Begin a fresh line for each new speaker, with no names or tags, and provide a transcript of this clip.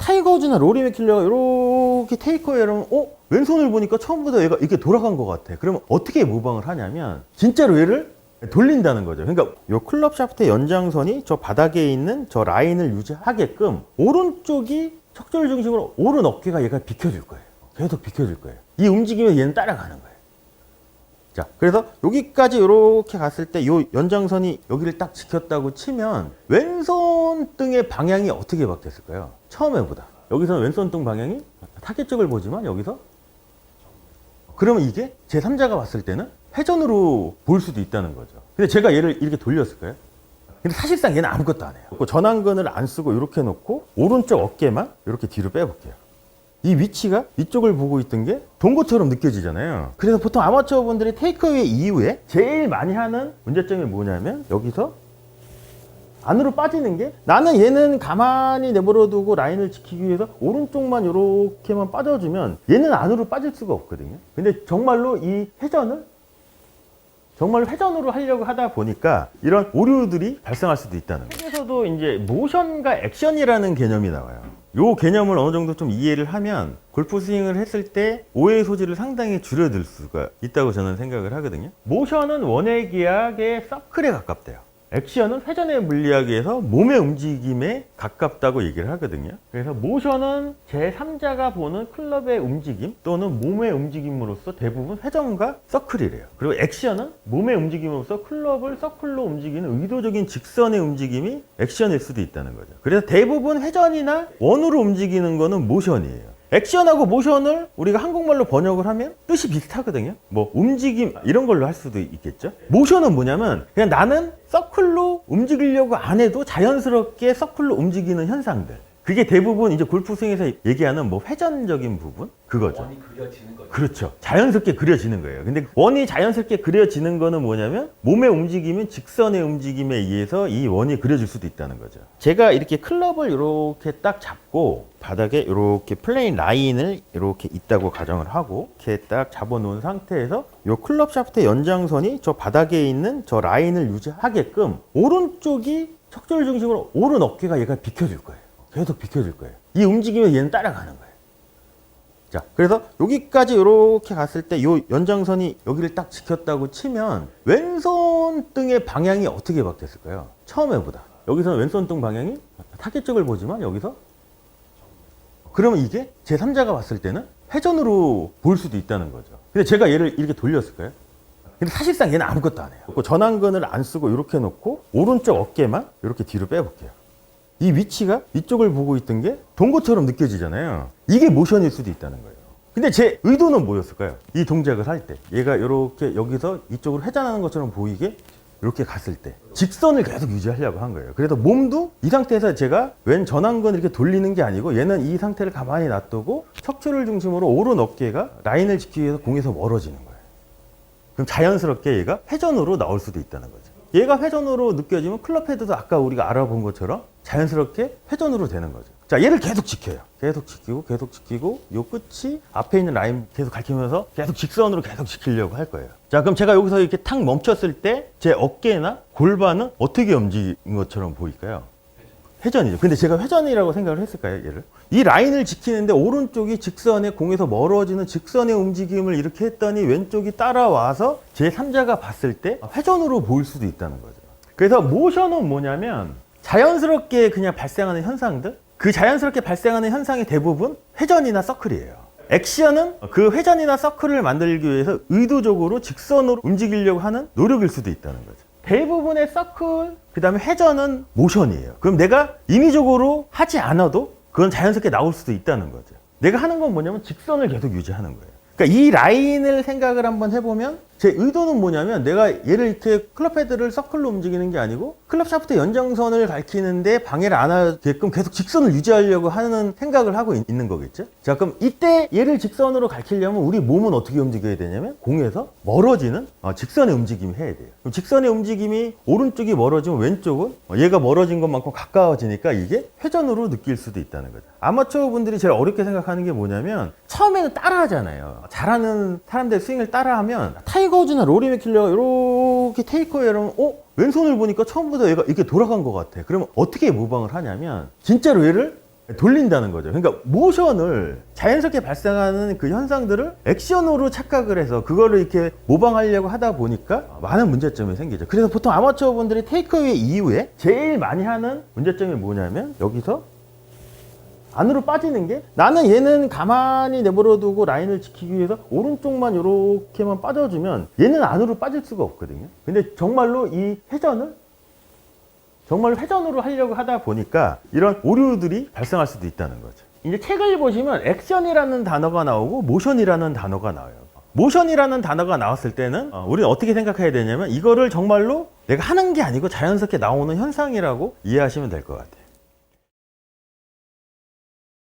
타이거 우즈나 로리 맥킬러가 이렇게 테이크어웨이 하면 왼손을 보니까 처음보다 얘가 이렇게 돌아간 것 같아. 그러면 어떻게 모방을 하냐면 진짜로 얘를 돌린다는 거죠. 그러니까 요 클럽 샤프트의 연장선이 저 바닥에 있는 저 라인을 유지하게끔 오른쪽이 척추를 중심으로 오른 어깨가 얘가 비켜줄 거예요. 계속 비켜줄 거예요. 이 움직임에 얘는 따라가는 거예요. 자, 그래서 여기까지 이렇게 갔을 때 요 연장선이 여기를 딱 지켰다고 치면 왼손 등의 방향이 어떻게 바뀌었을까요? 처음에보다. 여기서는 왼손 등 방향이 타겟 쪽을 보지만 여기서 그러면 이게 제3자가 봤을 때는 회전으로 볼 수도 있다는 거죠. 근데 제가 얘를 이렇게 돌렸을까요? 근데 사실상 얘는 아무것도 안 해요. 전완근을 안 쓰고 이렇게 놓고 오른쪽 어깨만 이렇게 뒤로 빼볼게요. 이 위치가 이쪽을 보고 있던 게 동고처럼 느껴지잖아요. 그래서 보통 아마추어 분들이 테이크어웨이 이후에 제일 많이 하는 문제점이 뭐냐면 여기서 안으로 빠지는 게 나는 얘는 가만히 내버려 두고 라인을 지키기 위해서 오른쪽만 이렇게만 빠져주면 얘는 안으로 빠질 수가 없거든요. 근데 정말로 이 회전을 정말 회전으로 하려고 하다 보니까 이런 오류들이 발생할 수도 있다는 거예요. 여기서도 이제 모션과 액션이라는 개념이 나와요. 이 개념을 어느 정도 좀 이해를 하면 골프 스윙을 했을 때 오해 소지를 상당히 줄여들 수가 있다고 저는 생각을 하거든요. 모션은 원의 기압의 서클에 가깝대요. 액션은 회전의 물리학에서 몸의 움직임에 가깝다고 얘기를 하거든요. 그래서 모션은 제3자가 보는 클럽의 움직임 또는 몸의 움직임으로서 대부분 회전과 서클이래요. 그리고 액션은 몸의 움직임으로서 클럽을 서클로 움직이는 의도적인 직선의 움직임이 액션일 수도 있다는 거죠. 그래서 대부분 회전이나 원으로 움직이는 거는 모션이에요. 액션하고 모션을 우리가 한국말로 번역을 하면 뜻이 비슷하거든요. 뭐 움직임 이런 걸로 할 수도 있겠죠. 모션은 뭐냐면 그냥 나는 서클로 움직이려고 안 해도 자연스럽게 서클로 움직이는 현상들. 그게 대부분 이제 골프 스윙에서 얘기하는 뭐 회전적인 부분 그거죠.
원이 그려지는 거죠.
그렇죠. 자연스럽게 그려지는 거예요. 근데 원이 자연스럽게 그려지는 거는 뭐냐면 몸의 움직임은 직선의 움직임에 의해서 이 원이 그려질 수도 있다는 거죠. 제가 이렇게 클럽을 이렇게 딱 잡고 바닥에 이렇게 플레인 라인을 이렇게 있다고 가정을 하고 이렇게 딱 잡아놓은 상태에서 이 클럽 샤프트의 연장선이 저 바닥에 있는 저 라인을 유지하게끔 오른쪽이 척추를 중심으로 오른 어깨가 얘가 비켜줄 거예요. 계속 비켜줄 거예요. 이 움직임에 얘는 따라가는 거예요. 자, 그래서 여기까지 이렇게 갔을 때 이 연장선이 여기를 딱 지켰다고 치면 왼손 등의 방향이 어떻게 바뀌었을까요? 처음에보다. 여기서는 왼손 등 방향이 타겟 쪽을 보지만 여기서 그러면 이게 제3자가 봤을 때는 회전으로 볼 수도 있다는 거죠. 근데 제가 얘를 이렇게 돌렸을까요? 근데 사실상 얘는 아무것도 안 해요. 전완근을 안 쓰고 이렇게 놓고 오른쪽 어깨만 이렇게 뒤로 빼볼게요. 이 위치가 이쪽을 보고 있던 게 동고처럼 느껴지잖아요. 이게 모션일 수도 있다는 거예요. 근데 제 의도는 뭐였을까요? 이 동작을 할 때 얘가 이렇게 여기서 이쪽으로 회전하는 것처럼 보이게 이렇게 갔을 때 직선을 계속 유지하려고 한 거예요. 그래서 몸도 이 상태에서 제가 왼 전완근 이렇게 돌리는 게 아니고 얘는 이 상태를 가만히 놔두고 척추를 중심으로 오른 어깨가 라인을 지키기 위해서 공에서 멀어지는 거예요. 그럼 자연스럽게 얘가 회전으로 나올 수도 있다는 거죠. 얘가 회전으로 느껴지면 클럽 헤드도 아까 우리가 알아본 것처럼 자연스럽게 회전으로 되는 거죠. 자, 얘를 계속 지켜요. 계속 지키고 요 끝이 앞에 있는 라인 계속 가리키면서 계속 직선으로 계속 지키려고 할 거예요. 자, 그럼 제가 여기서 이렇게 탁 멈췄을 때 제 어깨나 골반은 어떻게 움직인 것처럼 보일까요? 회전이죠. 근데 제가 회전이라고 생각을 했을까요, 얘를? 이 라인을 지키는데 오른쪽이 직선에 공에서 멀어지는 직선의 움직임을 이렇게 했더니 왼쪽이 따라와서 제3자가 봤을 때 회전으로 보일 수도 있다는 거죠. 그래서 모션은 뭐냐면 자연스럽게 그냥 발생하는 현상들, 그 자연스럽게 발생하는 현상이 대부분 회전이나 서클이에요. 액션은 그 회전이나 서클을 만들기 위해서 의도적으로 직선으로 움직이려고 하는 노력일 수도 있다는 거죠. 대부분의 서클, 그 다음에 회전은 모션이에요. 그럼 내가 인위적으로 하지 않아도 그건 자연스럽게 나올 수도 있다는 거죠. 내가 하는 건 뭐냐면 직선을 계속 유지하는 거예요. 그러니까 이 라인을 생각을 한번 해보면 제 의도는 뭐냐면 내가 얘를 이렇게 클럽 헤드를 서클로 움직이는 게 아니고 클럽 샤프트 연장선을 가리키는데 방해를 안 하게끔 계속 직선을 유지하려고 하는 생각을 하고 있는 거겠죠. 자, 그럼 이때 얘를 직선으로 가리키려면 우리 몸은 어떻게 움직여야 되냐면 공에서 멀어지는 직선의 움직임이 해야 돼요. 그럼 직선의 움직임이 오른쪽이 멀어지면 왼쪽은 얘가 멀어진 것만큼 가까워지니까 이게 회전으로 느낄 수도 있다는 거죠. 아마추어 분들이 제일 어렵게 생각하는 게 뭐냐면 처음에는 따라 하잖아요. 잘하는 사람들 스윙을 따라 하면 타이거 우즈나 로리 맥킬러가 이렇게 테이크어웨이 하면 왼손을 보니까 처음보다 얘가 이렇게 돌아간 것 같아. 그러면 어떻게 모방을 하냐면 진짜로 얘를 돌린다는 거죠. 그러니까 모션을 자연스럽게 발생하는 그 현상들을 액션으로 착각을 해서 그거를 이렇게 모방하려고 하다 보니까 많은 문제점이 생기죠. 그래서 보통 아마추어 분들이 테이크어웨이 이후에 제일 많이 하는 문제점이 뭐냐면 여기서 안으로 빠지는 게, 나는 얘는 가만히 내버려 두고 라인을 지키기 위해서 오른쪽만 이렇게만 빠져주면 얘는 안으로 빠질 수가 없거든요. 근데 정말로 이 회전을 정말 회전으로 하려고 하다 보니까 이런 오류들이 발생할 수도 있다는 거죠. 이제 책을 보시면 액션이라는 단어가 나오고 모션이라는 단어가 나와요. 모션이라는 단어가 나왔을 때는 우리는 어떻게 생각해야 되냐면 이거를 정말로 내가 하는 게 아니고 자연스럽게 나오는 현상이라고 이해하시면 될 것 같아요.